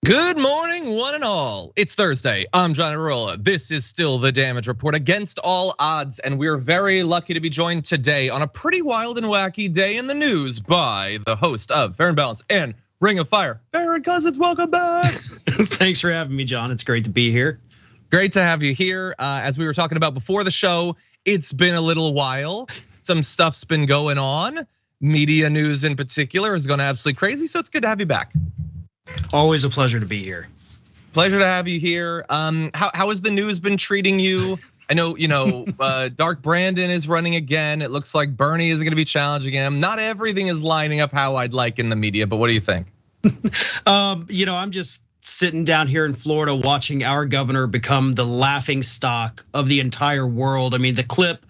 Good morning, one and all. It's Thursday. I'm Iadarola. This is still the Damage Report against all odds, and we're very lucky to be joined today on a pretty wild and wacky day in the news by the host of Fair and Balanced and Ring of Fire, Farron Cousins. Welcome back. Thanks for having me, John. It's great to be here. Great to have you here. As we were talking about before the show, it's been a little while. Some stuff's been going on. Media news in particular is going absolutely crazy, so it's good to have you back. Always a pleasure to be here. Pleasure to have you here. How has the news been treating you? I know, Dark Brandon is running again. It looks like Bernie is going to be challenging him. Not everything is lining up how I'd like in the media, but what do you think? I'm just sitting down here in Florida watching our governor become the laughing stock of the entire world. I mean, the clip,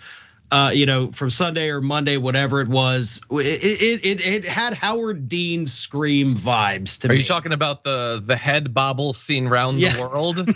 from Sunday or Monday, whatever it was, it had Howard Dean scream vibes to me. Are you talking about the head bobble seen around the world?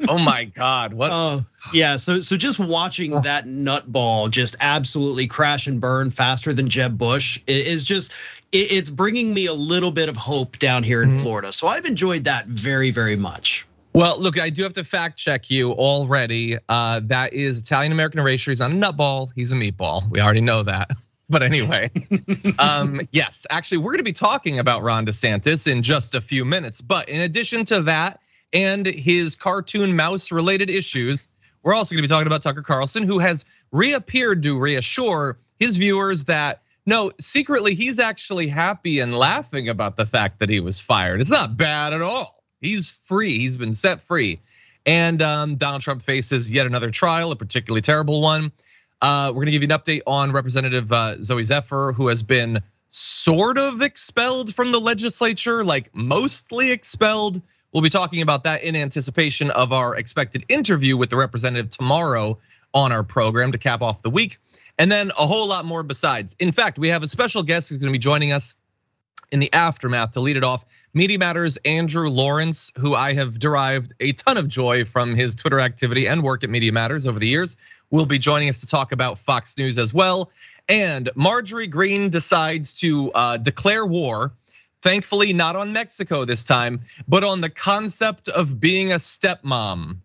Oh my God, what? Yeah, so just watching that nutball just absolutely crash and burn faster than Jeb Bush is just, it's bringing me a little bit of hope down here in Florida. So I've enjoyed that very, very much. Well, look, I do have to fact check you already. That is Italian American erasure. He's not a nutball, he's a meatball. We already know that. But anyway, yes, actually, we're gonna be talking about Ron DeSantis in just a few minutes. But in addition to that and his cartoon mouse related issues, we're also gonna be talking about Tucker Carlson, who has reappeared to reassure his viewers that no, secretly he's actually happy and laughing about the fact that he was fired. It's not bad at all. He's free, he's been set free. And Donald Trump faces yet another trial, a particularly terrible one. We're gonna give you an update on Representative Zoe Zephyr, who has been sort of expelled from the legislature, like mostly expelled. We'll be talking about that in anticipation of our expected interview with the representative tomorrow on our program to cap off the week. And then a whole lot more besides. In fact, we have a special guest who's gonna be joining us in the aftermath to lead it off. Media Matters' Andrew Lawrence, who I have derived a ton of joy from his Twitter activity and work at Media Matters over the years, will be joining us to talk about Fox News as well. And Marjorie Greene decides to declare war, thankfully not on Mexico this time, but on the concept of being a stepmom.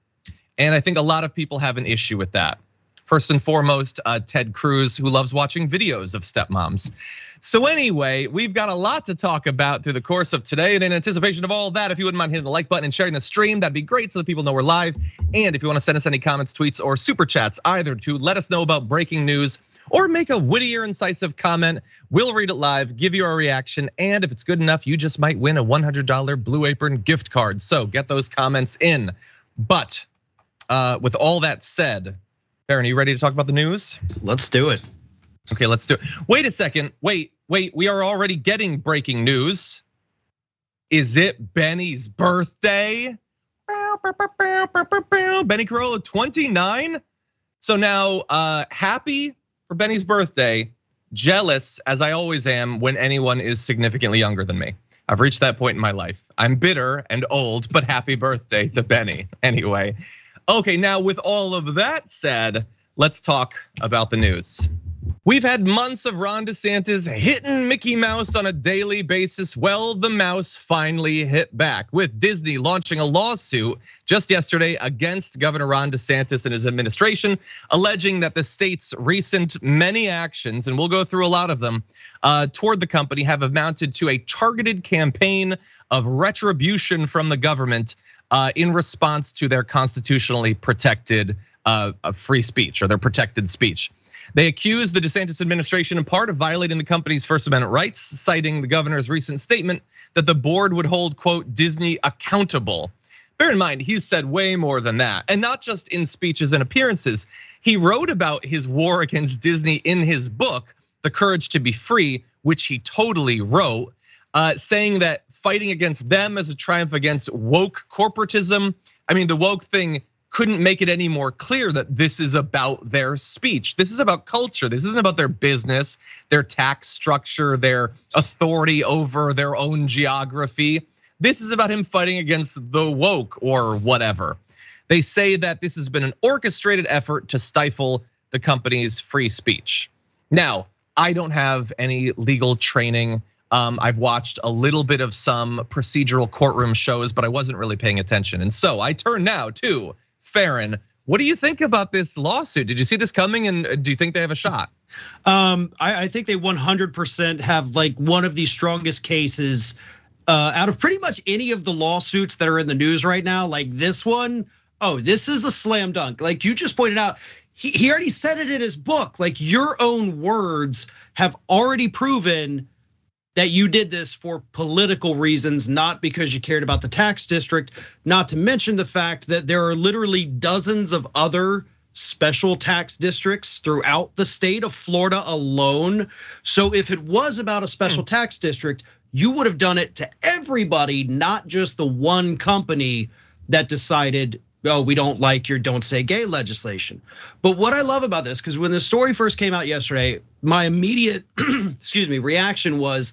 And I think a lot of people have an issue with that. First and foremost, Ted Cruz, who loves watching videos of stepmoms. So anyway, we've got a lot to talk about through the course of today. And in anticipation of all that, if you wouldn't mind hitting the like button and sharing the stream, that'd be great so that people know we're live. And if you wanna send us any comments, tweets, or super chats, either to let us know about breaking news or make a witty or incisive comment, we'll read it live, give you our reaction. And if it's good enough, you just might win a $100 Blue Apron gift card. So get those comments in. But with all that said, Farron, are you ready to talk about the news? Let's do it. Okay, let's do it. Wait a second, wait, we are already getting breaking news. Is it Benny's birthday? Benny Carolla, 29. So now, happy for Benny's birthday, jealous as I always am when anyone is significantly younger than me. I've reached that point in my life. I'm bitter and old, but happy birthday to Benny anyway. Okay, now with all of that said, let's talk about the news. We've had months of Ron DeSantis hitting Mickey Mouse on a daily basis. Well, the mouse finally hit back with Disney launching a lawsuit just yesterday against Governor Ron DeSantis and his administration, alleging that the state's recent many actions, and we'll go through a lot of them, toward the company have amounted to a targeted campaign of retribution from the government in response to their constitutionally protected free speech or their protected speech. They accuse the DeSantis administration in part of violating the company's First Amendment rights, citing the governor's recent statement that the board would hold, quote, Disney accountable. Bear in mind, he's said way more than that, and not just in speeches and appearances. He wrote about his war against Disney in his book, The Courage to Be Free, which he totally wrote, saying that fighting against them is a triumph against woke corporatism. I mean, the woke thing couldn't make it any more clear that this is about their speech. This is about culture. This isn't about their business, their tax structure, their authority over their own geography. This is about him fighting against the woke or whatever. They say that this has been an orchestrated effort to stifle the company's free speech. Now, I don't have any legal training. I've watched a little bit of some procedural courtroom shows, but I wasn't really paying attention. And so I turn now to Farron. What do you think about this lawsuit? Did you see this coming, and do you think they have a shot? I think they 100% have like one of the strongest cases out of pretty much any of the lawsuits that are in the news right now. Like this one, this is a slam dunk. Like you just pointed out, he already said it in his book. Like your own words have already proven that you did this for political reasons, not because you cared about the tax district, not to mention the fact that there are literally dozens of other special tax districts throughout the state of Florida alone. So if it was about a special tax district, you would have done it to everybody, not just the one company that decided, we don't like your don't say gay legislation. But what I love about this, because when the story first came out yesterday, my immediate, reaction was,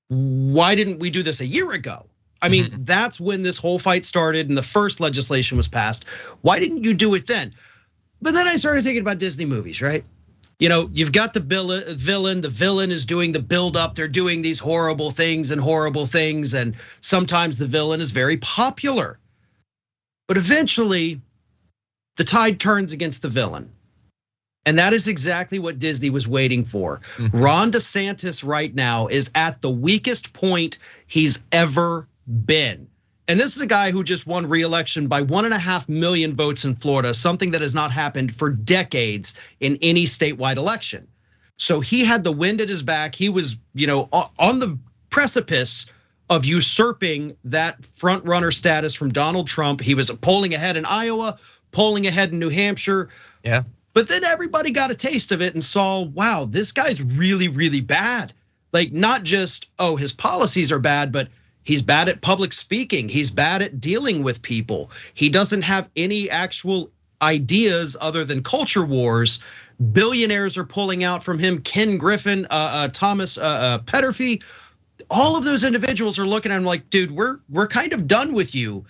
why didn't we do this a year ago? I mean, that's when this whole fight started and the first legislation was passed. Why didn't you do it then? But then I started thinking about Disney movies, right? You've got the villain. The villain is doing the buildup. They're doing these horrible things, and sometimes the villain is very popular. But eventually, the tide turns against the villain. And that is exactly what Disney was waiting for. Ron DeSantis right now is at the weakest point he's ever been. And this is a guy who just won re-election by 1.5 million votes in Florida, something that has not happened for decades in any statewide election. So he had the wind at his back. He was, on the precipice of usurping that front runner status from Donald Trump. He was polling ahead in Iowa, polling ahead in New Hampshire. Yeah. But then everybody got a taste of it and saw, wow, this guy's really, really bad. Like not just, his policies are bad, but he's bad at public speaking. He's bad at dealing with people. He doesn't have any actual ideas other than culture wars. Billionaires are pulling out from him. Ken Griffin, Thomas Petterfy, all of those individuals are looking at him like, dude, we're kind of done with you.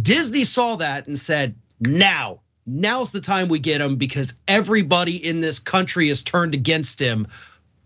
Disney saw that and said, now's the time we get him because everybody in this country is turned against him.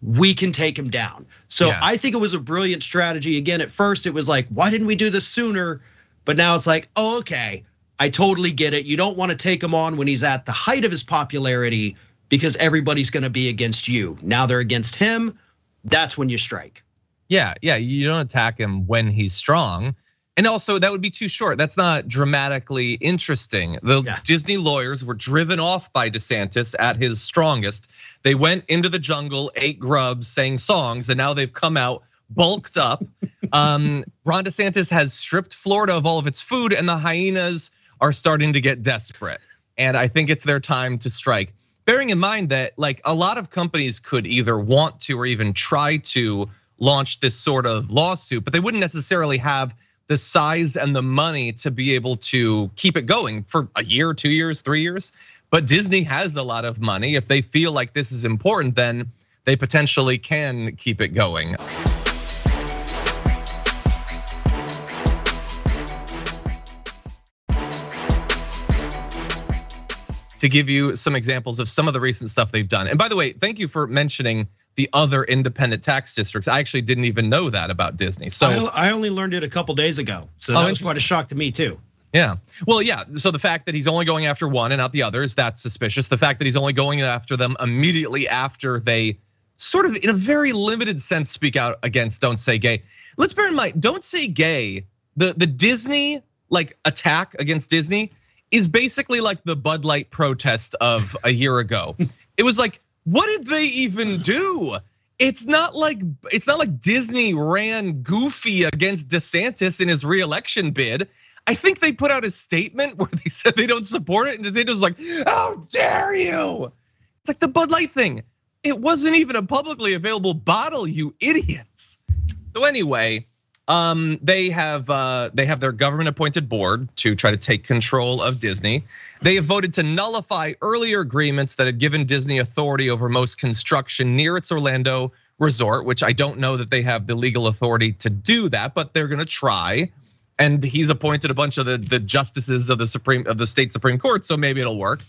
We can take him down. So I think it was a brilliant strategy. Again, at first it was like, why didn't we do this sooner? But now it's like, okay, I totally get it. You don't want to take him on when he's at the height of his popularity because everybody's going to be against you. Now they're against him. That's when you strike. Yeah, you don't attack him when he's strong. And also that would be too short. That's not dramatically interesting. The Disney lawyers were driven off by DeSantis at his strongest. They went into the jungle, ate grubs, sang songs, and now they've come out bulked up. Ron DeSantis has stripped Florida of all of its food, and the hyenas are starting to get desperate. And I think it's their time to strike. Bearing in mind that like a lot of companies could either want to or even try to launch this sort of lawsuit, but they wouldn't necessarily have the size and the money to be able to keep it going for a year, 2 years, 3 years. But Disney has a lot of money. If they feel like this is important, then they potentially can keep it going. To give you some examples of some of the recent stuff they've done. And by the way, thank you for mentioning the other independent tax districts. I actually didn't even know that about Disney. So I only learned it a couple days ago. So that was quite a shock to me too. Yeah, well, yeah. So the fact that he's only going after one and not the others, that's suspicious. The fact that he's only going after them immediately after they sort of in a very limited sense speak out against don't say gay. Let's bear in mind, don't say gay, the Disney like attack against Disney is basically like the Bud Light protest of a year ago. It was like, what did they even do? It's not like Disney ran goofy against DeSantis in his re-election bid. I think they put out a statement where they said they don't support it, and DeSantis was like, "How dare you?" It's like the Bud Light thing. It wasn't even a publicly available bottle, you idiots. So anyway, they have their government-appointed board to try to take control of Disney. They have voted to nullify earlier agreements that had given Disney authority over most construction near its Orlando resort, which I don't know that they have the legal authority to do that, but they're gonna try. And he's appointed a bunch of the justices of the state Supreme Court, so maybe it'll work.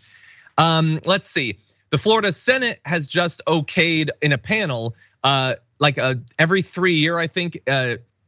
Let's see. The Florida Senate has just okayed in a panel every 3 year, I think,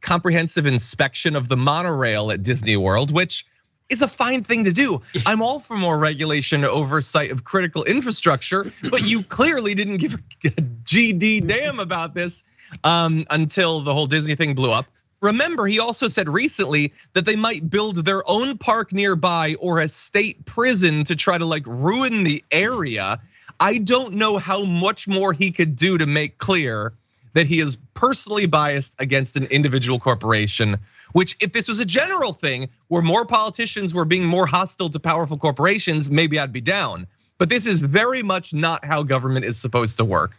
comprehensive inspection of the monorail at Disney World, which is a fine thing to do. I'm all for more regulation and oversight of critical infrastructure, but you clearly didn't give a GD damn about this until the whole Disney thing blew up. Remember, he also said recently that they might build their own park nearby or a state prison to try to ruin the area. I don't know how much more he could do to make clear that he is personally biased against an individual corporation, which if this was a general thing where more politicians were being more hostile to powerful corporations, maybe I'd be down. But this is very much not how government is supposed to work.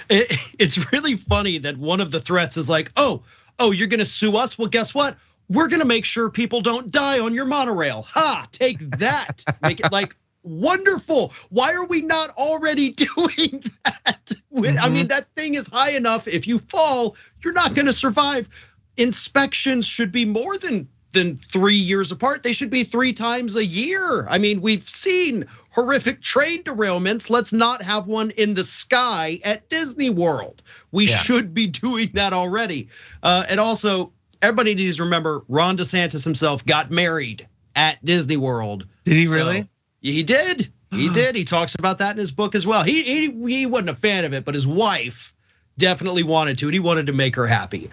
It's really funny that one of the threats is oh, you're gonna sue us? Well, guess what? We're gonna make sure people don't die on your monorail. Ha, take that. Make it wonderful. Why are we not already doing that? I mean, that thing is high enough. If you fall, you're not gonna survive. Inspections should be more than 3 years apart. They should be 3 times a year. I mean, we've seen horrific train derailments. Let's not have one in the sky at Disney World. We should be doing that already. And also, everybody needs to remember Ron DeSantis himself got married at Disney World. Did he really? He did. He did. He talks about that in his book as well. He wasn't a fan of it, but his wife definitely wanted to, and he wanted to make her happy.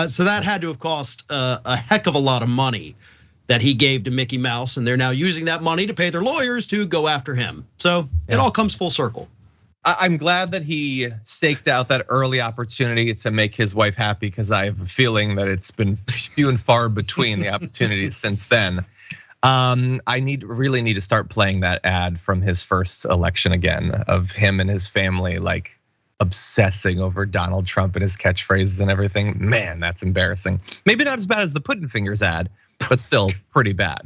So that had to have cost a heck of a lot of money that he gave to Mickey Mouse, and they're now using that money to pay their lawyers to go after him. So it all comes full circle. I'm glad that he staked out that early opportunity to make his wife happy, because I have a feeling that it's been few and far between the opportunities since then. I really need to start playing that ad from his first election again of him and his family obsessing over Donald Trump and his catchphrases and everything. Man, that's embarrassing. Maybe not as bad as the Puddin' Fingers ad, but still pretty bad.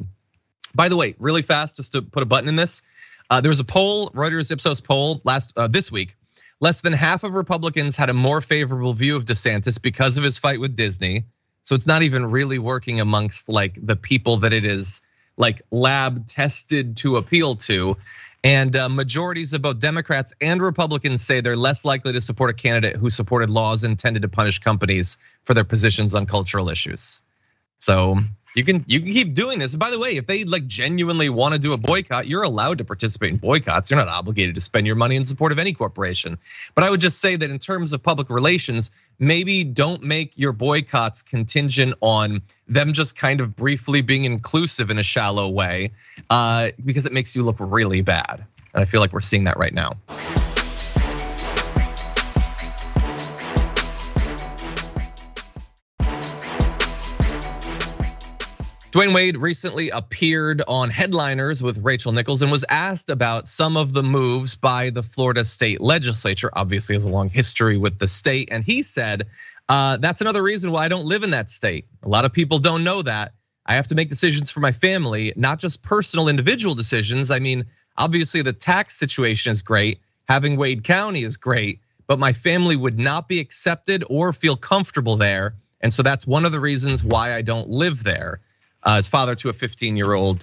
By the way, really fast, just to put a button in this. There was a poll, Reuters Ipsos poll this week. Less than half of Republicans had a more favorable view of DeSantis because of his fight with Disney. So it's not even really working amongst the people that it is lab tested to appeal to. And majorities of both Democrats and Republicans say they're less likely to support a candidate who supported laws intended to punish companies for their positions on cultural issues. So you can keep doing this. And by the way, if they genuinely want to do a boycott, you're allowed to participate in boycotts. You're not obligated to spend your money in support of any corporation. But I would just say that in terms of public relations, maybe don't make your boycotts contingent on them just kind of briefly being inclusive in a shallow way, because it makes you look really bad. And I feel like we're seeing that right now. Dwayne Wade recently appeared on Headliners with Rachel Nichols and was asked about some of the moves by the Florida state legislature. Obviously has a long history with the state. And he said, that's another reason why I don't live in that state. A lot of people don't know that. I have to make decisions for my family, not just personal individual decisions. I mean, obviously the tax situation is great. Having Wade County is great, but my family would not be accepted or feel comfortable there. And so that's one of the reasons why I don't live there. As father to a 15-year-old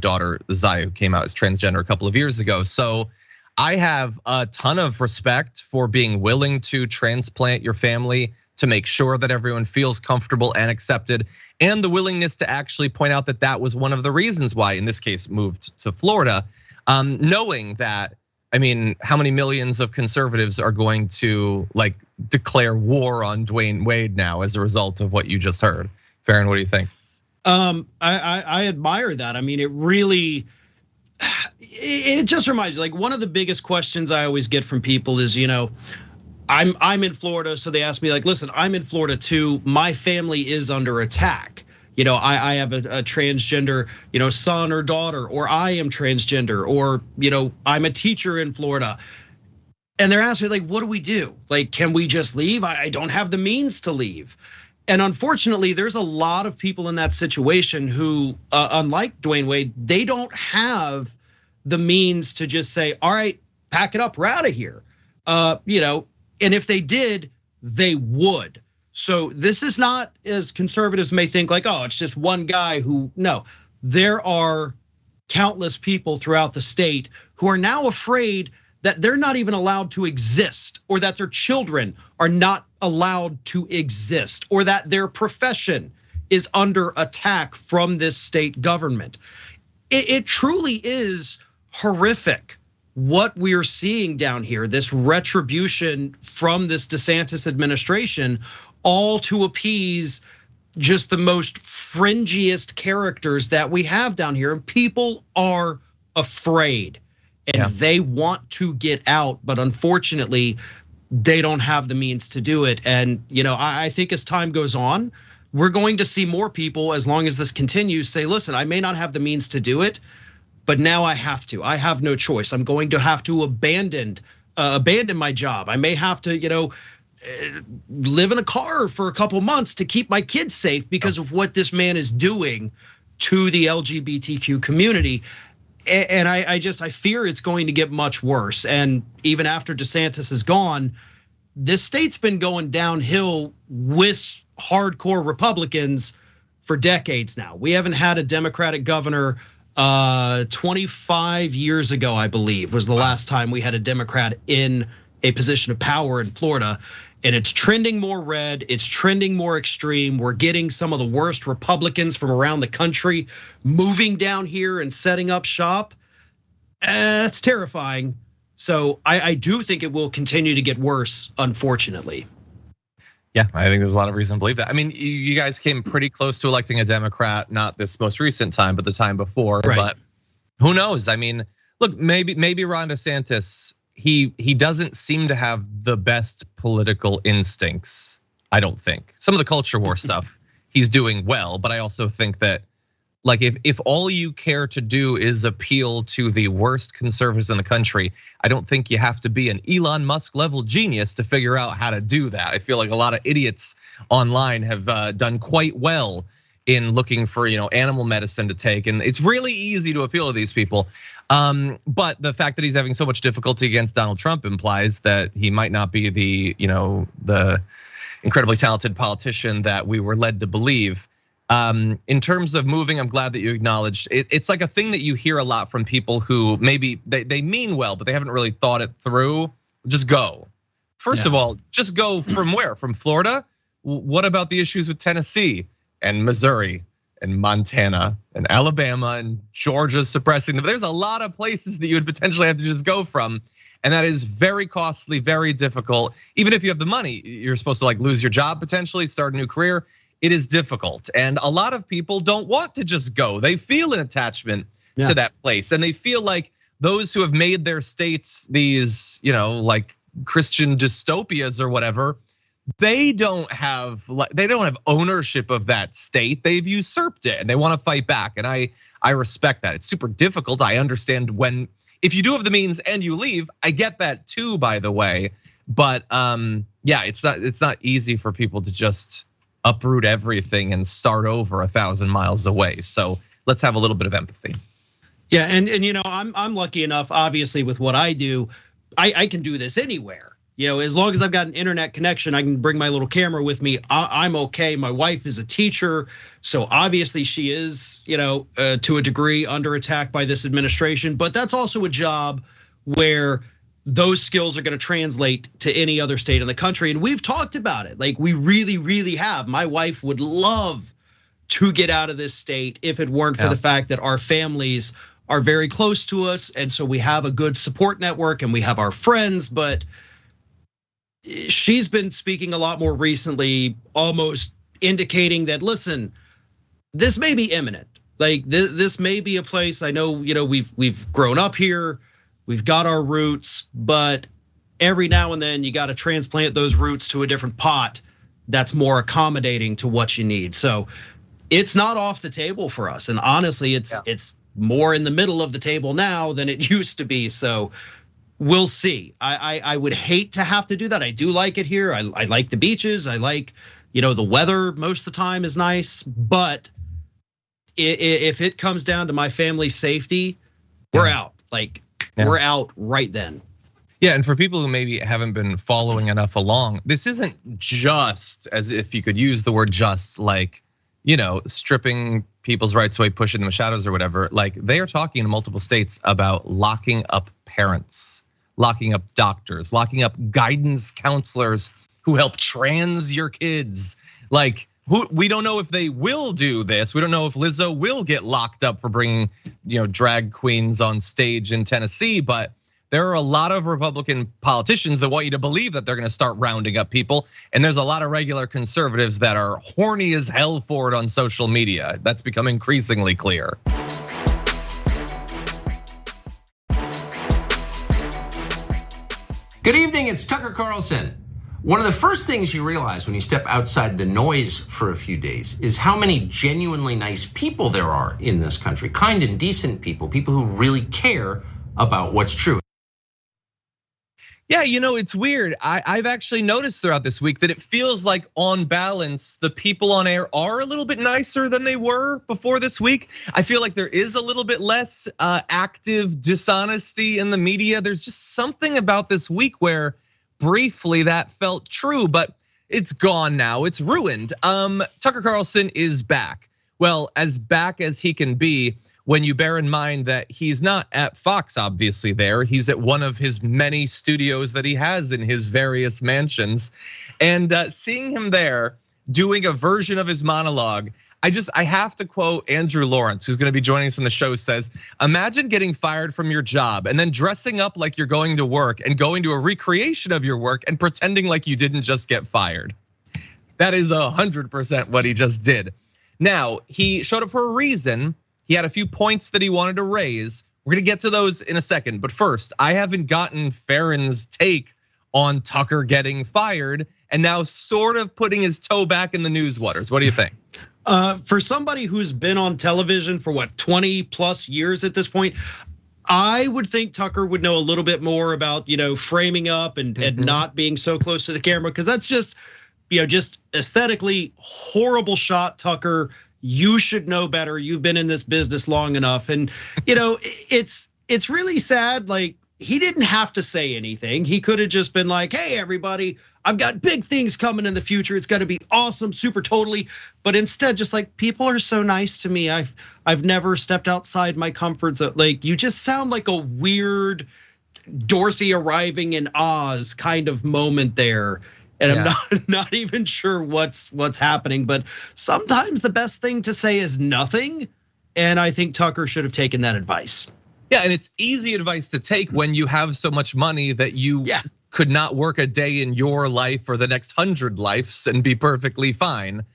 daughter, Zaya, who came out as transgender a couple of years ago. So I have a ton of respect for being willing to transplant your family to make sure that everyone feels comfortable and accepted, and the willingness to actually point out that that was one of the reasons why, in this case, moved to Florida, knowing that, I mean, how many millions of conservatives are going to declare war on Dwayne Wade now as a result of what you just heard? Farron, what do you think? I admire that. I mean, it just reminds me, one of the biggest questions I always get from people is, I'm in Florida, so they ask me listen, I'm in Florida too. My family is under attack. I have a transgender, son or daughter, or I am transgender, or I'm a teacher in Florida. And they're asking me what do we do? Can we just leave? I don't have the means to leave. And unfortunately, there's a lot of people in that situation who, unlike Dwayne Wade, they don't have the means to just say, all right, pack it up, we're out of here. And if they did, they would. So this is not, as conservatives may think, oh, it's just one guy who, no. There are countless people throughout the state who are now afraid that they're not even allowed to exist, or that their children are not allowed to exist, or that their profession is under attack from this state government. It truly is horrific what we're seeing down here, this retribution from this DeSantis administration, all to appease just the most fringiest characters that we have down here. And people are afraid and they want to get out, but unfortunately, they don't have the means to do it. And I think as time goes on, we're going to see more people, as long as this continues, say, listen, I may not have the means to do it, but now I have to. I have no choice. I'm going to have to abandon my job. I may have to, live in a car for a couple months to keep my kids safe because of what this man is doing to the LGBTQ community. And I fear it's going to get much worse. And even after DeSantis is gone, this state's been going downhill with hardcore Republicans for decades now. We haven't had a Democratic governor. 25 years ago, I believe, was the last time we had a Democrat in a position of power in Florida. And it's trending more red, it's trending more extreme. We're getting some of the worst Republicans from around the country moving down here and setting up shop. It's terrifying. So I do think it will continue to get worse, unfortunately. Yeah, I think there's a lot of reason to believe that. I mean, you guys came pretty close to electing a Democrat, not this most recent time, but the time before. Right. But who knows? I mean, look, maybe Ron DeSantis, he doesn't seem to have the best political instincts, I don't think. Some of the culture war stuff, he's doing well, but I also think that, like, if all you care to do is appeal to the worst conservatives in the country, I don't think you have to be an Elon Musk level genius to figure out how to do that. I feel like a lot of idiots online have done quite well in looking for animal medicine to take, and it's really easy to appeal to these people. But the fact that he's having so much difficulty against Donald Trump implies that he might not be the incredibly talented politician that we were led to believe. In terms of moving, I'm glad that you acknowledged it's like a thing that you hear a lot from people who maybe they mean well, but they haven't really thought it through. Just go. First of all, just go from where? From Florida? What about the issues with Tennessee and Missouri and Montana and Alabama and Georgia suppressing them? There's a lot of places that you would potentially have to just go from. And that is very costly, very difficult. Even if you have the money, you're supposed to lose your job potentially, start a new career. It is difficult. And a lot of people don't want to just go. They feel an attachment to that place. And they feel like those who have made their states these, Christian dystopias or whatever, they don't have ownership of that state. They've usurped it and they want to fight back. And I respect that. It's super difficult. I understand if you do have the means and you leave, I get that too, by the way. But it's not easy for people to just uproot everything and start over 1,000 miles away. So let's have a little bit of empathy. Yeah, and I'm lucky enough, obviously, with what I do, I can do this anywhere. As long as I've got an internet connection, I can bring my little camera with me. I'm okay. My wife is a teacher, so obviously she is, to a degree under attack by this administration. But that's also a job where those skills are going to translate to any other state in the country. And we've talked about it. Like, we really, really have. My wife would love to get out of this state if it weren't for the fact that our families are very close to us. And so we have a good support network and we have our friends. But she's been speaking a lot more recently, almost indicating that, listen, this may be imminent. Like, this may be a place, I know, we've grown up here. We've got our roots, but every now and then you got to transplant those roots to a different pot that's more accommodating to what you need. So it's not off the table for us. And honestly, it's more in the middle of the table now than it used to be. So we'll see. I would hate to have to do that. I do like it here. I like the beaches. I like, the weather most of the time is nice. But if it comes down to my family's safety, we're out. We're out right then. Yeah, and for people who maybe haven't been following enough along, this isn't just, as if you could use the word just, stripping people's rights away, pushing them in the shadows or whatever. Like, they are talking in multiple states about locking up parents, locking up doctors, locking up guidance counselors who help trans your kids. Like, we don't know if they will do this. We don't know if Lizzo will get locked up for bringing, drag queens on stage in Tennessee, but there are a lot of Republican politicians that want you to believe that they're gonna start rounding up people. And there's a lot of regular conservatives that are horny as hell for it on social media. That's become increasingly clear. Good evening, it's Tucker Carlson. One of the first things you realize when you step outside the noise for a few days is how many genuinely nice people there are in this country. Kind and decent people who really care about what's true. Yeah, it's weird. I've actually noticed throughout this week that it feels like on balance, the people on air are a little bit nicer than they were before this week. I feel like there is a little bit less active dishonesty in the media. There's just something about this week where briefly that felt true, but it's gone now, it's ruined. Tucker Carlson is back. Well, as back as he can be, when you bear in mind that he's not at Fox, obviously there, he's at one of his many studios that he has in his various mansions. And seeing him there doing a version of his monologue, I have to quote Andrew Lawrence, who's gonna be joining us on the show, says, imagine getting fired from your job and then dressing up like you're going to work and going to a recreation of your work and pretending like you didn't just get fired. That is 100% what he just did. Now, he showed up for a reason. He had a few points that he wanted to raise. We're gonna get to those in a second. But first, I haven't gotten Farron's take on Tucker getting fired and now sort of putting his toe back in the news waters. What do you think? For somebody who's been on television for 20 plus years at this point, I would think Tucker would know a little bit more about, framing up and not being so close to the camera, because that's just, just aesthetically horrible shot, Tucker. You should know better. You've been in this business long enough. And it's really sad. Like, he didn't have to say anything. He could have just been like, hey, everybody, I've got big things coming in the future. It's gonna be awesome, super totally. But instead, just like, people are so nice to me. I've never stepped outside my comfort zone. Like, you just sound like a weird Dorothy arriving in Oz kind of moment there. And I'm not even sure what's happening, but sometimes the best thing to say is nothing. And I think Tucker should have taken that advice. Yeah, and it's easy advice to take when you have so much money that you could not work a day in your life or the next 100 lives and be perfectly fine.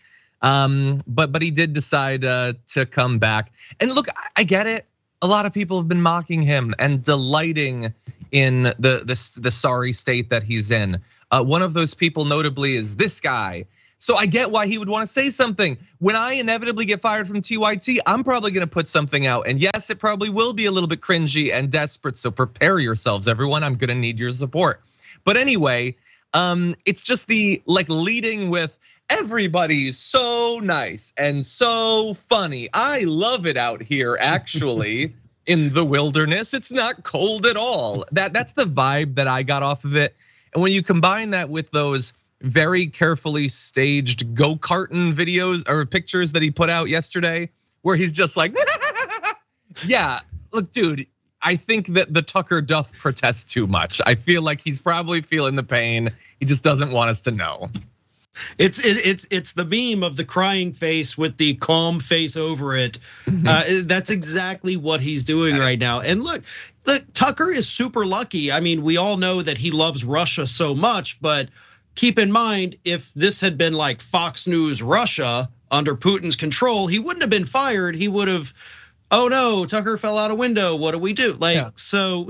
But he did decide to come back. And look, I get it. A lot of people have been mocking him and delighting in the sorry state that he's in. One of those people notably is this guy. So I get why he would want to say something. When I inevitably get fired from TYT, I'm probably gonna put something out. And yes, it probably will be a little bit cringy and desperate, so prepare yourselves, everyone. I'm gonna need your support. But anyway, it's just the leading with everybody's so nice and so funny. I love it out here, actually. In the wilderness, it's not cold at all. That's the vibe that I got off of it. And when you combine that with those very carefully staged go-karting videos or pictures that he put out yesterday, where he's just like, yeah, look, dude, I think that the Tucker doth protest too much. I feel like he's probably feeling the pain. He just doesn't want us to know. It's the meme of the crying face with the calm face over it. That's exactly what he's doing right now. And look, Tucker is super lucky. I mean, we all know that he loves Russia so much, but keep in mind, if this had been like Fox News Russia under Putin's control, he wouldn't have been fired. He would have, oh no, Tucker fell out a window. What do we do? So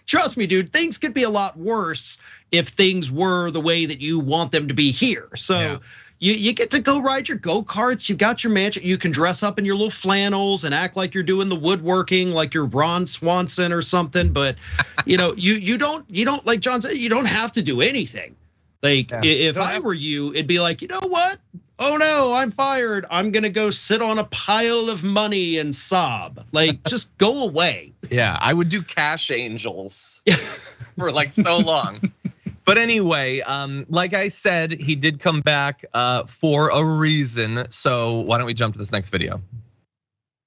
trust me, dude, things could be a lot worse if things were the way that you want them to be here. So you get to go ride your go-karts, you got your mansion, you can dress up in your little flannels and act like you're doing the woodworking, like you're Ron Swanson or something. But you don't, like John said, you don't have to do anything. Like if I were you, it'd be like, you know what? Oh no, I'm fired. I'm gonna go sit on a pile of money and sob. Like, just go away. Yeah, I would do cash angels for like so long. But anyway, like I said, he did come back for a reason. So why don't we jump to this next video?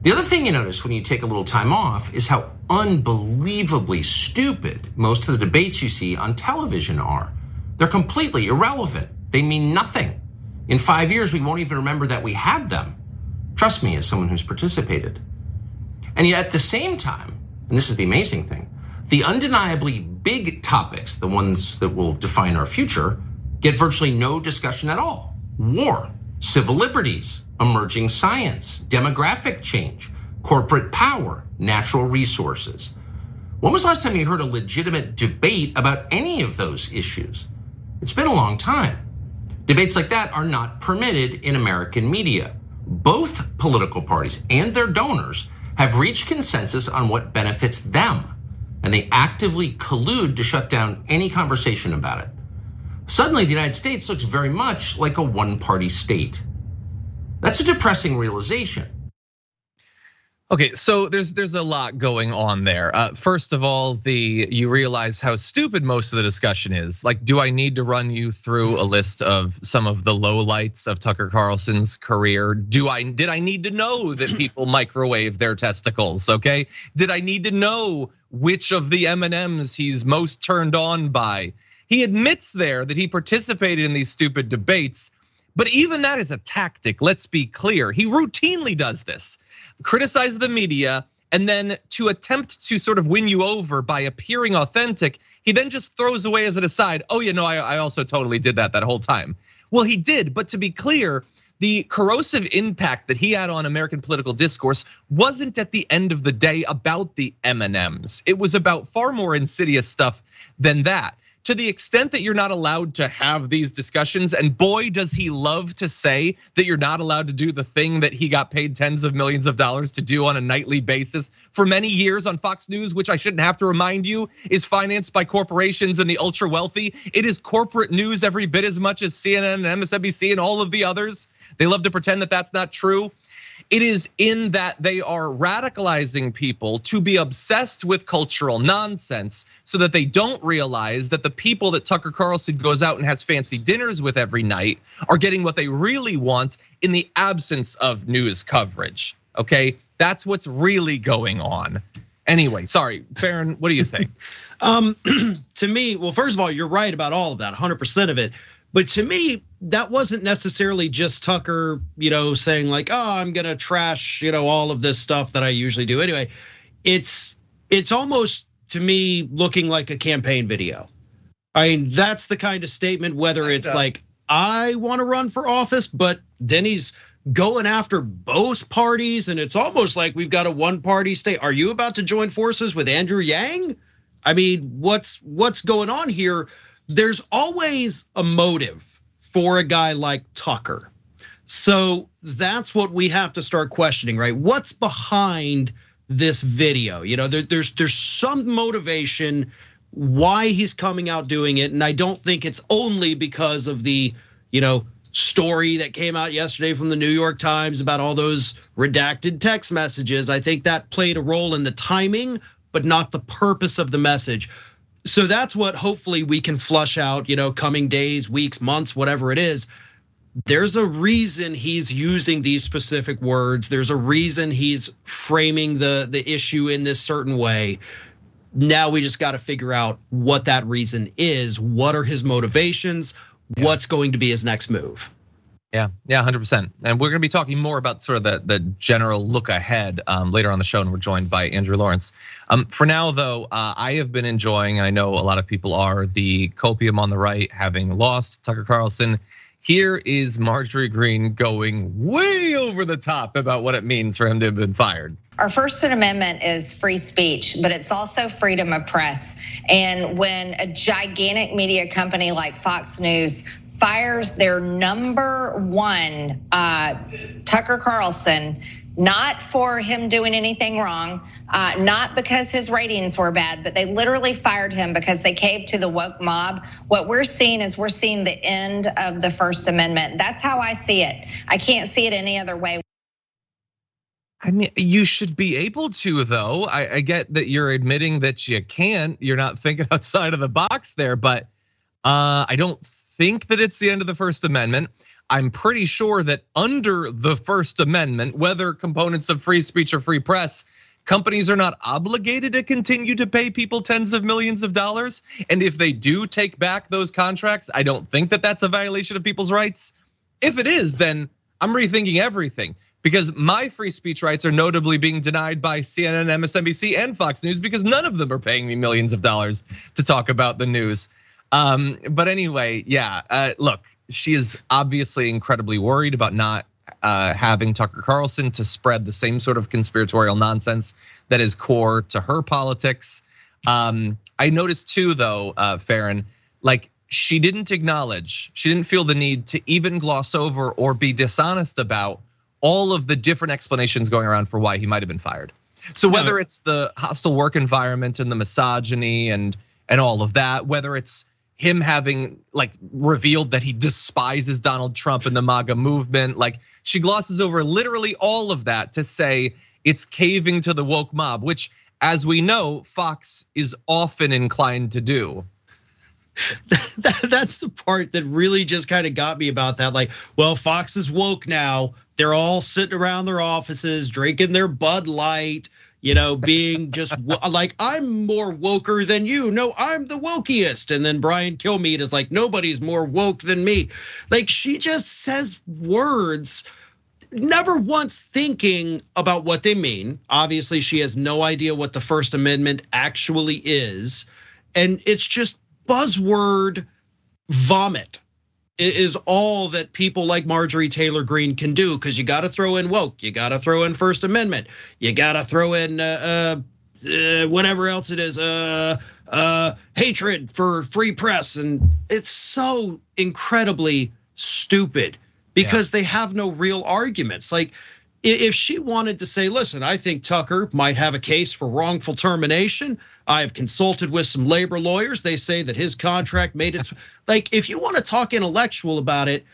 The other thing you notice when you take a little time off is how unbelievably stupid most of the debates you see on television are. They're completely irrelevant. They mean nothing. In 5 years, we won't even remember that we had them. Trust me, as someone who's participated. And yet at the same time, and this is the amazing thing, the undeniably big topics, the ones that will define our future, get virtually no discussion at all. War, civil liberties, emerging science, demographic change, corporate power, natural resources. When was the last time you heard a legitimate debate about any of those issues? It's been a long time. Debates like that are not permitted in American media. Both political parties and their donors have reached consensus on what benefits them, and they actively collude to shut down any conversation about it. Suddenly, the United States looks very much like a one-party state. That's a depressing realization. Okay, so there's a lot going on there. First of all, you realize how stupid most of the discussion is. Like, do I need to run you through a list of some of the lowlights of Tucker Carlson's career? Did I need to know that people microwave their testicles? Okay, did I need to know which of the M&Ms he's most turned on by? He admits there that he participated in these stupid debates, but even that is a tactic. Let's be clear. He routinely does this. Criticize the media, and then to attempt to sort of win you over by appearing authentic, he then just throws away as an aside, oh, I also totally did that whole time. Well, he did, but to be clear, the corrosive impact that he had on American political discourse wasn't at the end of the day about the M&Ms. It was about far more insidious stuff than that. To the extent that you're not allowed to have these discussions, and boy, does he love to say that you're not allowed to do the thing that he got paid tens of millions of dollars to do on a nightly basis for many years on Fox News, which I shouldn't have to remind you is financed by corporations and the ultra wealthy. It is corporate news every bit as much as CNN and MSNBC and all of the others. They love to pretend that that's not true. It is in that they are radicalizing people to be obsessed with cultural nonsense so that they don't realize that the people that Tucker Carlson goes out and has fancy dinners with every night are getting what they really want in the absence of news coverage, okay? That's what's really going on. Anyway, sorry, Farron, what do you think? To me, well, first of all, you're right about all of that, 100% of it. But to me, that wasn't necessarily just Tucker, saying like, oh, I'm gonna trash, all of this stuff that I usually do. Anyway, it's almost to me looking like a campaign video. I mean, that's the kind of statement, whether it's like, I want to run for office, but then he's going after both parties, and it's almost like we've got a one-party state. Are you about to join forces with Andrew Yang? I mean, what's going on here? There's always a motive for a guy like Tucker. So that's what we have to start questioning, right? What's behind this video? There's some motivation why he's coming out doing it. And I don't think it's only because of the, story that came out yesterday from the New York Times about all those redacted text messages. I think that played a role in the timing, but not the purpose of the message. So that's what hopefully we can flush out, coming days, weeks, months, whatever it is. There's a reason he's using these specific words. There's a reason he's framing the issue in this certain way. Now we just got to figure out what that reason is. What are his motivations? What's going to be his next move? Yeah, 100%. And we're gonna be talking more about sort of the general look ahead later on the show, and we're joined by Andrew Lawrence. For now though, I have been enjoying, and I know a lot of people are, the copium on the right having lost Tucker Carlson. Here is Marjorie Greene going way over the top about what it means for him to have been fired. Our First Amendment is free speech, but it's also freedom of press. And when a gigantic media company like Fox News fires their number one, Tucker Carlson, not for him doing anything wrong, not because his ratings were bad, but they literally fired him because they caved to the woke mob. What we're seeing the end of the First Amendment. That's how I see it. I can't see it any other way. I mean, you should be able to, though. I get that you're admitting that you can't. You're not thinking outside of the box there, but I don't think that it's the end of the First Amendment. I'm pretty sure that under the First Amendment, whether components of free speech or free press, companies are not obligated to continue to pay people tens of millions of dollars. And if they do take back those contracts, I don't think that that's a violation of people's rights. If it is, then I'm rethinking everything, because my free speech rights are notably being denied by CNN, MSNBC, and Fox News, because none of them are paying me millions of dollars to talk about the news. But anyway, yeah, look, she is obviously incredibly worried about not having Tucker Carlson to spread the same sort of conspiratorial nonsense that is core to her politics. I noticed too, though, Farron, like she didn't feel the need to even gloss over or be dishonest about all of the different explanations going around for why he might have been fired. So whether it's the hostile work environment and the misogyny and all of that, whether it's him having like revealed that he despises Donald Trump and the MAGA movement, like she glosses over literally all of that to say it's caving to the woke mob, which, as we know, Fox is often inclined to do. That's the part that really just kind of got me about that. Like, well, Fox is woke now. They're all sitting around their offices, drinking their Bud Light, being just like, I'm more woker than you. No, I'm the wokiest. And then Brian Kilmeade is like, nobody's more woke than me. Like, she just says words, never once thinking about what they mean. Obviously, she has no idea what the First Amendment actually is. And it's just buzzword vomit. It is all that people like Marjorie Taylor Greene can do, because you got to throw in woke, you got to throw in First Amendment, you got to throw in whatever else it is, hatred for free press, and it's so incredibly stupid because they have no real arguments. Like, if she wanted to say, listen, I think Tucker might have a case for wrongful termination. I have consulted with some labor lawyers. They say that his contract made it. Like, if you want to talk intellectual about it,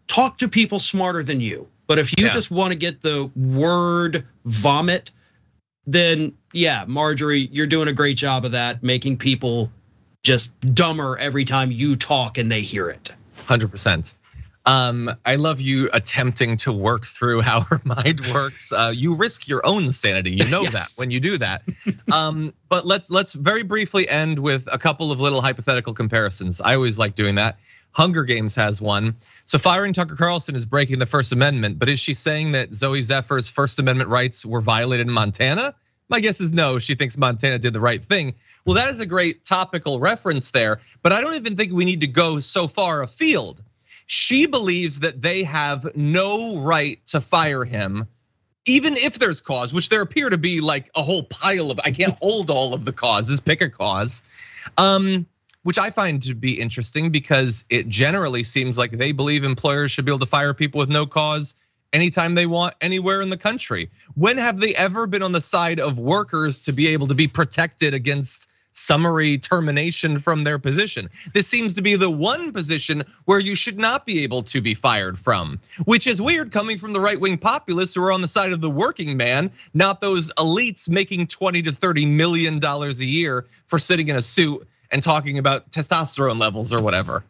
talk to people smarter than you. But if you just want to get the word vomit, then yeah, Marjorie, you're doing a great job of that, making people just dumber every time you talk and they hear it. 100%. I love you attempting to work through how her mind works. You risk your own sanity, you know that when you do that. But let's very briefly end with a couple of little hypothetical comparisons. I always like doing that. Hunger Games has one. So firing Tucker Carlson is breaking the First Amendment, but is she saying that Zoe Zephyr's First Amendment rights were violated in Montana? My guess is no, she thinks Montana did the right thing. Well, that is a great topical reference there, but I don't even think we need to go so far afield. She believes that they have no right to fire him, even if there's cause, which there appear to be like a whole pile of, I can't hold all of the causes, pick a cause. Which I find to be interesting because it generally seems like they believe employers should be able to fire people with no cause anytime they want, anywhere in the country. When have they ever been on the side of workers to be able to be protected against summary termination from their position? This seems to be the one position where you should not be able to be fired from, which is weird coming from the right-wing populists who are on the side of the working man, not those elites making $20 to $30 million a year for sitting in a suit and talking about testosterone levels or whatever.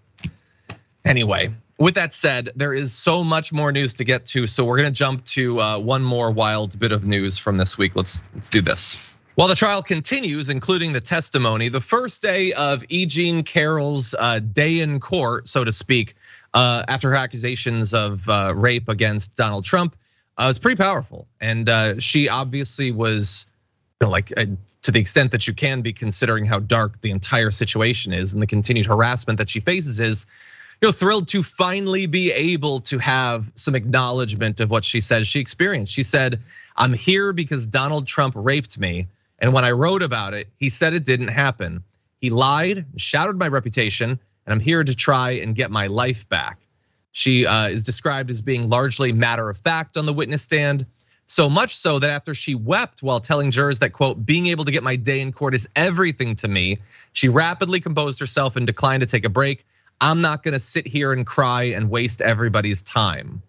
Anyway, with that said, there is so much more news to get to, so we're gonna jump to one more wild bit of news from this week. Let's do this. While the trial continues, including the testimony, the first day of E. Jean Carroll's day in court, so to speak, after her accusations of rape against Donald Trump, was pretty powerful. And she obviously was, to the extent that you can be, considering how dark the entire situation is and the continued harassment that she faces, is thrilled to finally be able to have some acknowledgement of what she says she experienced. She said, "I'm here because Donald Trump raped me. And when I wrote about it, he said it didn't happen. He lied, shattered my reputation, and I'm here to try and get my life back." She is described as being largely matter of fact on the witness stand. So much so that after she wept while telling jurors that, quote, being able to get my day in court is everything to me, she rapidly composed herself and declined to take a break. "I'm not gonna sit here and cry and waste everybody's time."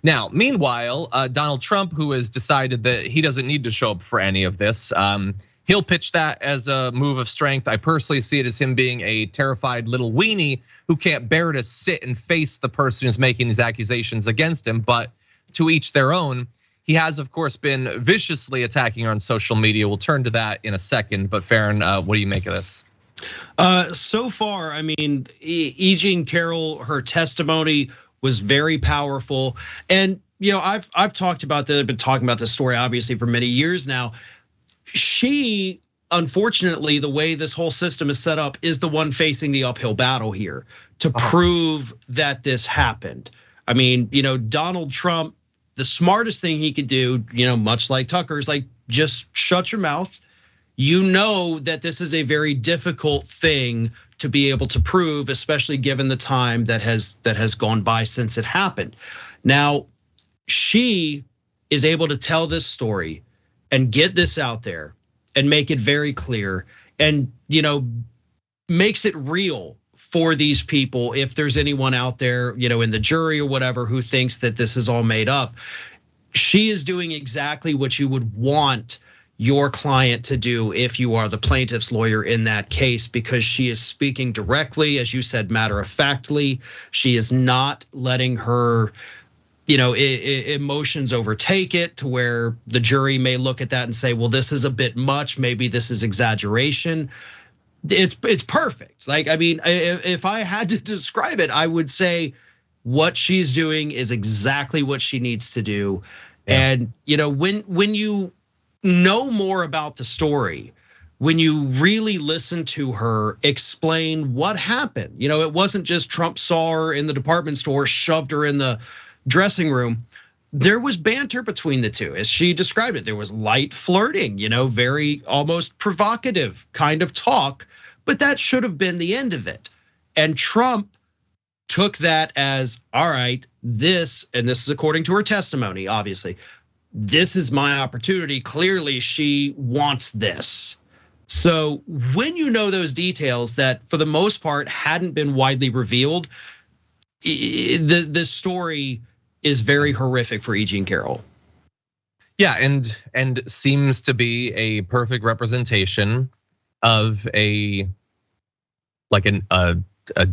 Now, meanwhile, Donald Trump, who has decided that he doesn't need to show up for any of this, He'll pitch that as a move of strength. I personally see it as him being a terrified little weenie who can't bear to sit and face the person who's making these accusations against him, but to each their own. He has, of course, been viciously attacking her on social media. We'll turn to that in a second, but Farron, what do you make of this? So far, I mean, E. Jean Carroll, her testimony was very powerful. And I've been talking about this story obviously for many years now. She, unfortunately, the way this whole system is set up, is the one facing the uphill battle here to prove that this happened. I mean, Donald Trump, the smartest thing he could do, much like Tucker's, like, just shut your mouth. That this is a very difficult thing to be able to prove, especially given the time that has gone by since it happened. Now, she is able to tell this story and get this out there and make it very clear and, makes it real for these people. If there's anyone out there, in the jury or whatever, who thinks that this is all made up, she is doing exactly what you would want your client to do if you are the plaintiff's lawyer in that case, because she is speaking directly, as you said, matter of factly. She is not letting her emotions overtake it to where the jury may look at that and say, well, this is a bit much, maybe this is exaggeration. It's perfect. Like, I mean, if I had to describe it, I would say what she's doing is exactly what she needs to do. Yeah. And when you know more about the story, when you really listen to her explain what happened, it wasn't just Trump saw her in the department store, shoved her in the dressing room. There was banter between the two, as she described it. There was light flirting, very almost provocative kind of talk, but that should have been the end of it. And Trump took that as, all right, and this is according to her testimony, obviously, this is my opportunity. Clearly, she wants this. So when you know those details that for the most part hadn't been widely revealed, the story is very horrific for E. Jean Carroll. Yeah, and seems to be a perfect representation of a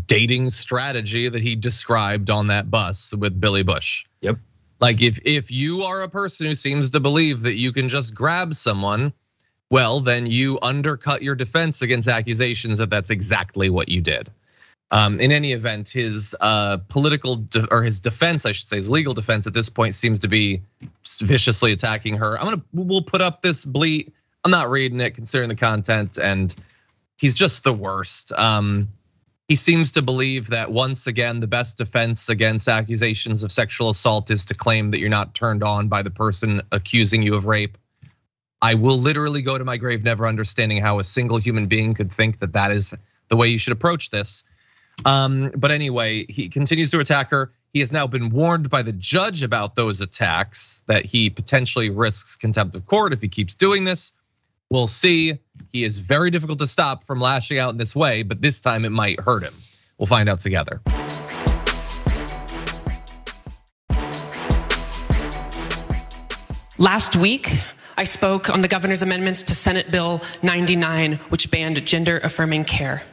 dating strategy that he described on that bus with Billy Bush. Yep. Like, if you are a person who seems to believe that you can just grab someone, well, then you undercut your defense against accusations that that's exactly what you did. In any event, his his defense, I should say, his legal defense at this point seems to be viciously attacking her. We'll put up this bleat. I'm not reading it, considering the content, and he's just the worst. He seems to believe that once again, the best defense against accusations of sexual assault is to claim that you're not turned on by the person accusing you of rape. I will literally go to my grave never understanding how a single human being could think that that is the way you should approach this. But anyway, he continues to attack her. He has now been warned by the judge about those attacks, that he potentially risks contempt of court if he keeps doing this. We'll see. He is very difficult to stop from lashing out in this way, but this time it might hurt him. We'll find out together. Last week, I spoke on the governor's amendments to Senate Bill 99, which banned gender-affirming care.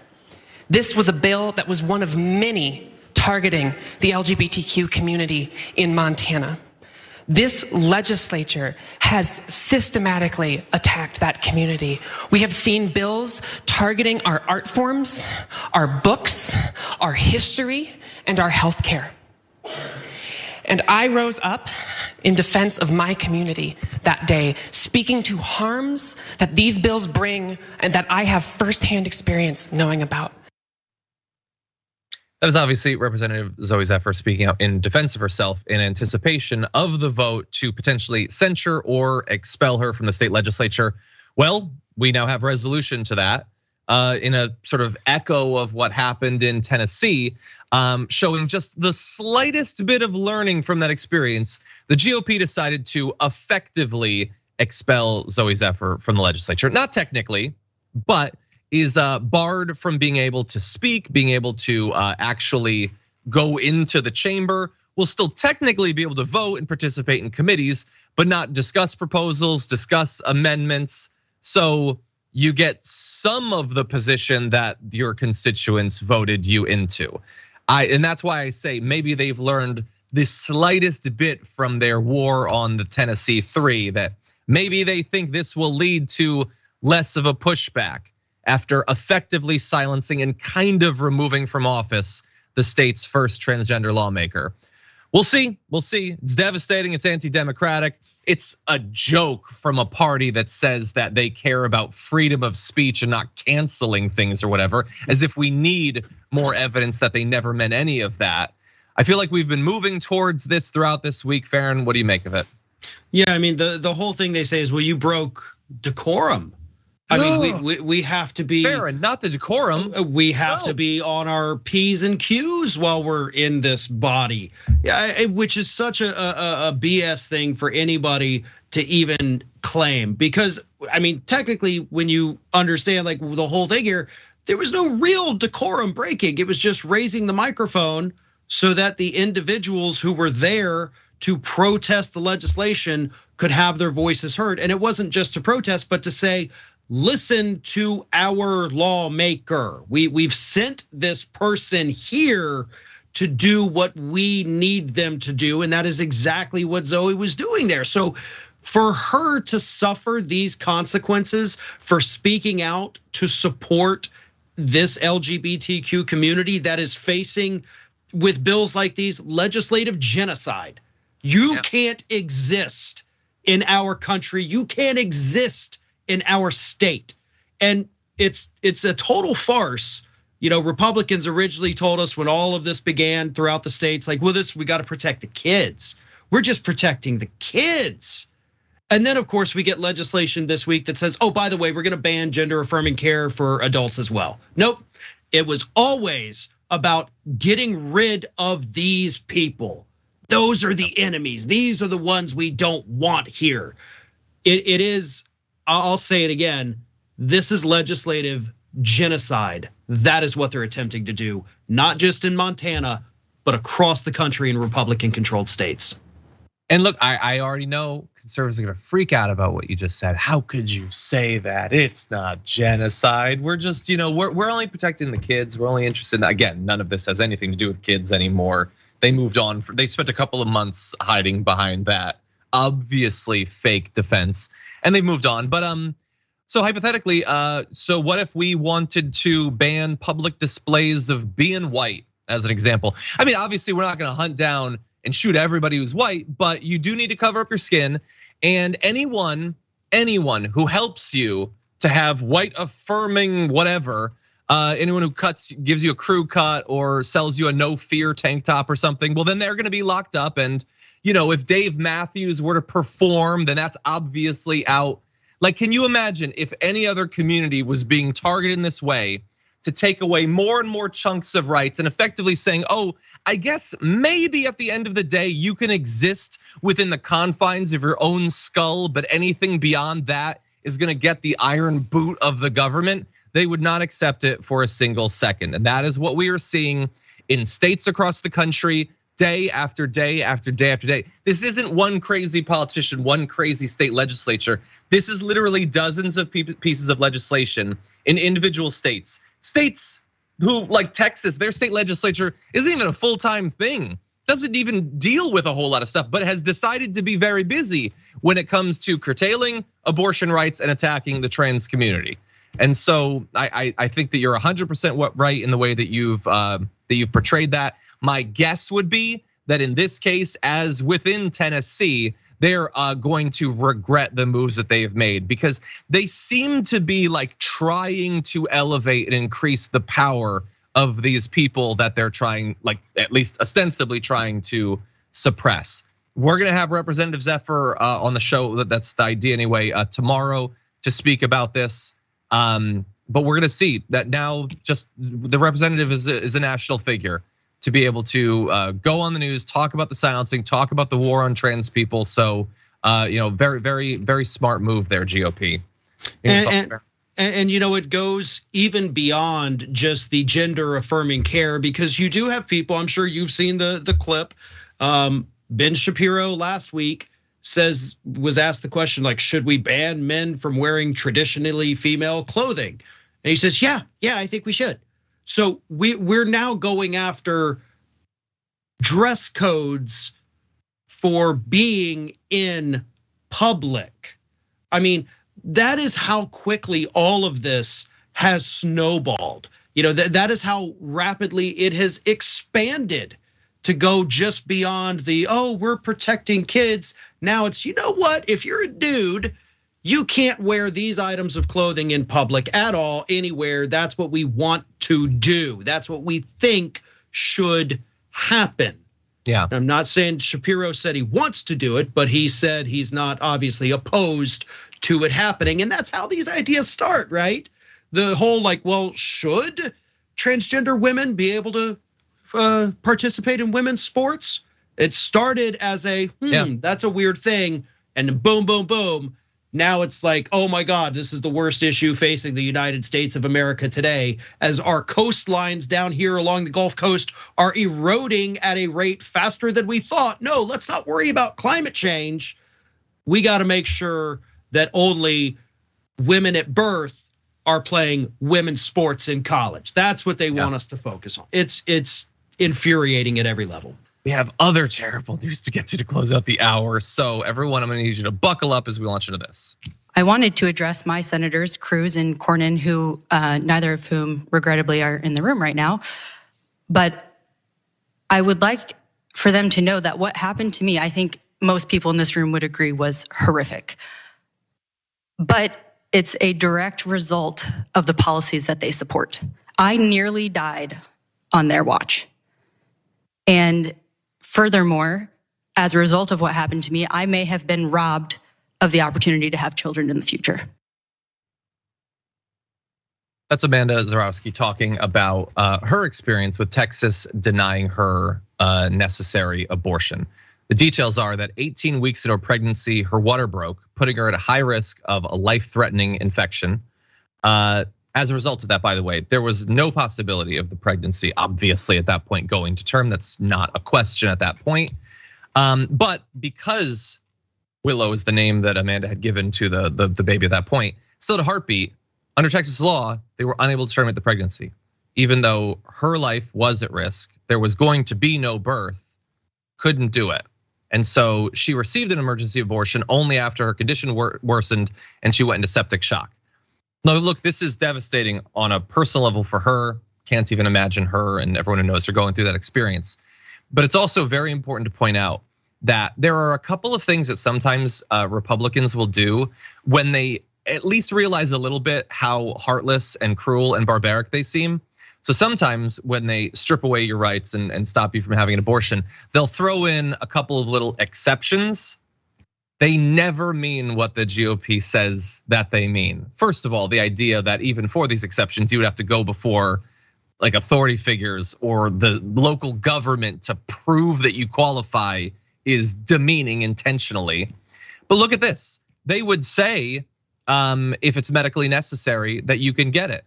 This was a bill that was one of many targeting the LGBTQ community in Montana. This legislature has systematically attacked that community. We have seen bills targeting our art forms, our books, our history, and our healthcare. And I rose up in defense of my community that day, speaking to harms that these bills bring and that I have firsthand experience knowing about. That is obviously Representative Zoe Zephyr speaking out in defense of herself in anticipation of the vote to potentially censure or expel her from the state legislature. Well, we now have resolution to that in a sort of echo of what happened in Tennessee, showing just the slightest bit of learning from that experience. The GOP decided to effectively expel Zoe Zephyr from the legislature, not technically, but is barred from being able to speak, being able to actually go into the chamber. Will still technically be able to vote and participate in committees, but not discuss proposals, discuss amendments. So you get some of the position that your constituents voted you into. And that's why I say maybe they've learned the slightest bit from their war on the Tennessee 3, that maybe they think this will lead to less of a pushback after effectively silencing and kind of removing from office the state's first transgender lawmaker. We'll see, It's devastating, it's anti-democratic. It's a joke from a party that says that they care about freedom of speech and not canceling things or whatever, as if we need more evidence that they never meant any of that. I feel like we've been moving towards this throughout this week. Farron, what do you make of it? Yeah, I mean, the whole thing they say is, well, you broke decorum. I mean, we have to be fair and not the decorum. We have to be on our P's and Q's while we're in this body. Yeah, which is such a BS thing for anybody to even claim. Because I mean, technically, when you understand like the whole thing here, there was no real decorum breaking. It was just raising the microphone so that the individuals who were there to protest the legislation could have their voices heard. And it wasn't just to protest, but to say, listen to our lawmaker. We've sent this person here to do what we need them to do, and that is exactly what Zoe was doing there. So for her to suffer these consequences for speaking out to support this LGBTQ community that is facing, with bills like these, legislative genocide. You can't exist in our country. You can't exist in our state. And it's a total farce. You know, Republicans originally told us when all of this began throughout the states, like, well, we got to protect the kids. We're just protecting the kids. And then of course we get legislation this week that says, oh, by the way, we're gonna ban gender affirming care for adults as well. Nope, it was always about getting rid of these people. Those are the enemies. These are the ones we don't want here. It is, I'll say it again, this is legislative genocide. That is what they're attempting to do, not just in Montana, but across the country in Republican-controlled states. And look, I already know conservatives are gonna freak out about what you just said. How could you say that? It's not genocide. We're just, we're only protecting the kids. We're only interested in, again, none of this has anything to do with kids anymore. They moved on, they spent a couple of months hiding behind that obviously fake defense, and they moved on. But so hypothetically, so what if we wanted to ban public displays of being white, as an example? I mean, obviously we're not gonna hunt down and shoot everybody who's white, but you do need to cover up your skin. And anyone who helps you to have white affirming whatever, anyone who gives you a crew cut or sells you a no fear tank top or something, well, then they're gonna be locked up. And if Dave Matthews were to perform, then that's obviously out. Like, can you imagine if any other community was being targeted in this way to take away more and more chunks of rights and effectively saying, oh, I guess maybe at the end of the day, you can exist within the confines of your own skull, but anything beyond that is gonna get the iron boot of the government. They would not accept it for a single second. And that is what we are seeing in states across the country, day after day after day after day. This isn't one crazy politician, one crazy state legislature. This is literally dozens of pieces of legislation in individual states. States who, like Texas, their state legislature isn't even a full-time thing. Doesn't even deal with a whole lot of stuff, but has decided to be very busy when it comes to curtailing abortion rights and attacking the trans community. And so I think that you're 100% right in the way that you've portrayed that. My guess would be that in this case, as within Tennessee, they're going to regret the moves that they have made, because they seem to be like trying to elevate and increase the power of these people that they're trying, like at least ostensibly trying to suppress. We're gonna have Representative Zephyr on the show, that's the idea anyway, tomorrow to speak about this. But we're gonna see that now just the representative is a national figure to be able to go on the news, talk about the silencing, talk about the war on trans people. So, very, very, very smart move there, GOP. And it goes even beyond just the gender affirming care, because you do have people, I'm sure you've seen the clip, Ben Shapiro last week was asked the question, like, should we ban men from wearing traditionally female clothing? And he says, yeah, I think we should. So we're now going after dress codes for being in public. I mean, that is how quickly all of this has snowballed. That is how rapidly it has expanded to go just beyond we're protecting kids. Now it's, you know what, if you're a dude, you can't wear these items of clothing in public at all, anywhere. That's what we want to do. That's what we think should happen. Yeah. I'm not saying Shapiro said he wants to do it, but he said he's not obviously opposed to it happening. And that's how these ideas start, right? The whole well, should transgender women be able to participate in women's sports? It started as that's a weird thing, and boom, boom, boom. Now it's like, oh my God, this is the worst issue facing the United States of America today, as our coastlines down here along the Gulf Coast are eroding at a rate faster than we thought. No, let's not worry about climate change. We got to make sure that only women at birth are playing women's sports in college. That's what they want us to focus on. It's infuriating at every level. We have other terrible news to get to close out the hour. So everyone, I'm gonna need you to buckle up as we launch into this. I wanted to address my senators, Cruz and Cornyn, who neither of whom regrettably are in the room right now. But I would like for them to know that what happened to me, I think most people in this room would agree, was horrific. But it's a direct result of the policies that they support. I nearly died on their watch. And furthermore, as a result of what happened to me, I may have been robbed of the opportunity to have children in the future. That's Amanda Zarowski talking about her experience with Texas denying her necessary abortion. The details are that 18 weeks into her pregnancy, her water broke, putting her at a high risk of a life-threatening infection. As a result of that, by the way, there was no possibility of the pregnancy, obviously, at that point going to term. That's not a question at that point. But because Willow is the name that Amanda had given to the baby at that point, still had a heartbeat, under Texas law, they were unable to terminate the pregnancy. Even though her life was at risk, there was going to be no birth, couldn't do it. And so she received an emergency abortion only after her condition worsened and she went into septic shock. No, look, this is devastating on a personal level for her. Can't even imagine her and everyone who knows her going through that experience. But it's also very important to point out that there are a couple of things that sometimes Republicans will do when they at least realize a little bit how heartless and cruel and barbaric they seem. So sometimes when they strip away your rights and stop you from having an abortion, they'll throw in a couple of little exceptions. They never mean what the GOP says that they mean. First of all, the idea that even for these exceptions, you would have to go before like authority figures or the local government to prove that you qualify is demeaning intentionally. But look at this. They would say, if it's medically necessary, that you can get it.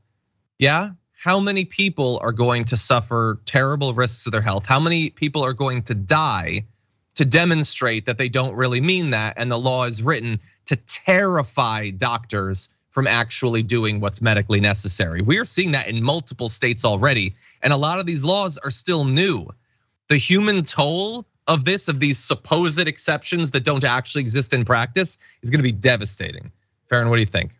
Yeah? How many people are going to suffer terrible risks to their health? How many people are going to die to demonstrate that they don't really mean that? And the law is written to terrify doctors from actually doing what's medically necessary. We are seeing that in multiple states already. And a lot of these laws are still new. The human toll of these supposed exceptions that don't actually exist in practice is gonna be devastating. Farron, what do you think?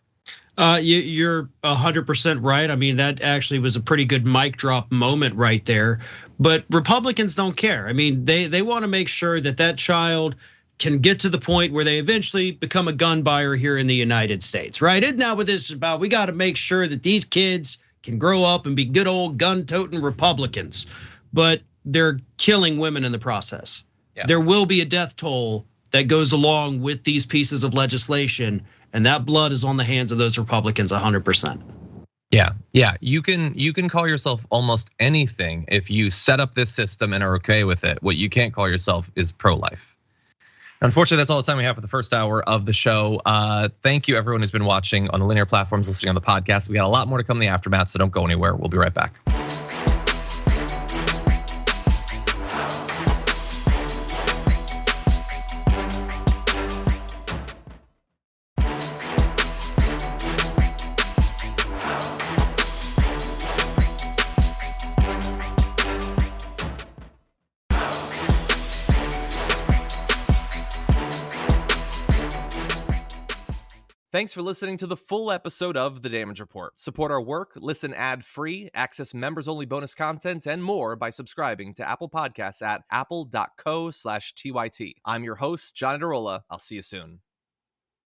You're 100% right. I mean, that actually was a pretty good mic drop moment right there. But Republicans don't care. I mean, they want to make sure that child can get to the point where they eventually become a gun buyer here in the United States, right? Isn't that what this is about? We got to make sure that these kids can grow up and be good old gun-toting Republicans. But they're killing women in the process. Yeah. There will be a death toll that goes along with these pieces of legislation. And that blood is on the hands of those Republicans 100%. Yeah, you can call yourself almost anything if you set up this system and are okay with it. What you can't call yourself is pro-life. Unfortunately, that's all the time we have for the first hour of the show. Thank you everyone who's been watching on the linear platforms, listening on the podcast. We got a lot more to come in the aftermath, so don't go anywhere. We'll be right back. Thanks for listening to the full episode of The Damage Report. Support our work, listen ad-free, access members-only bonus content, and more by subscribing to Apple Podcasts at apple.co/TYT. I'm your host, John Iadarola. I'll see you soon.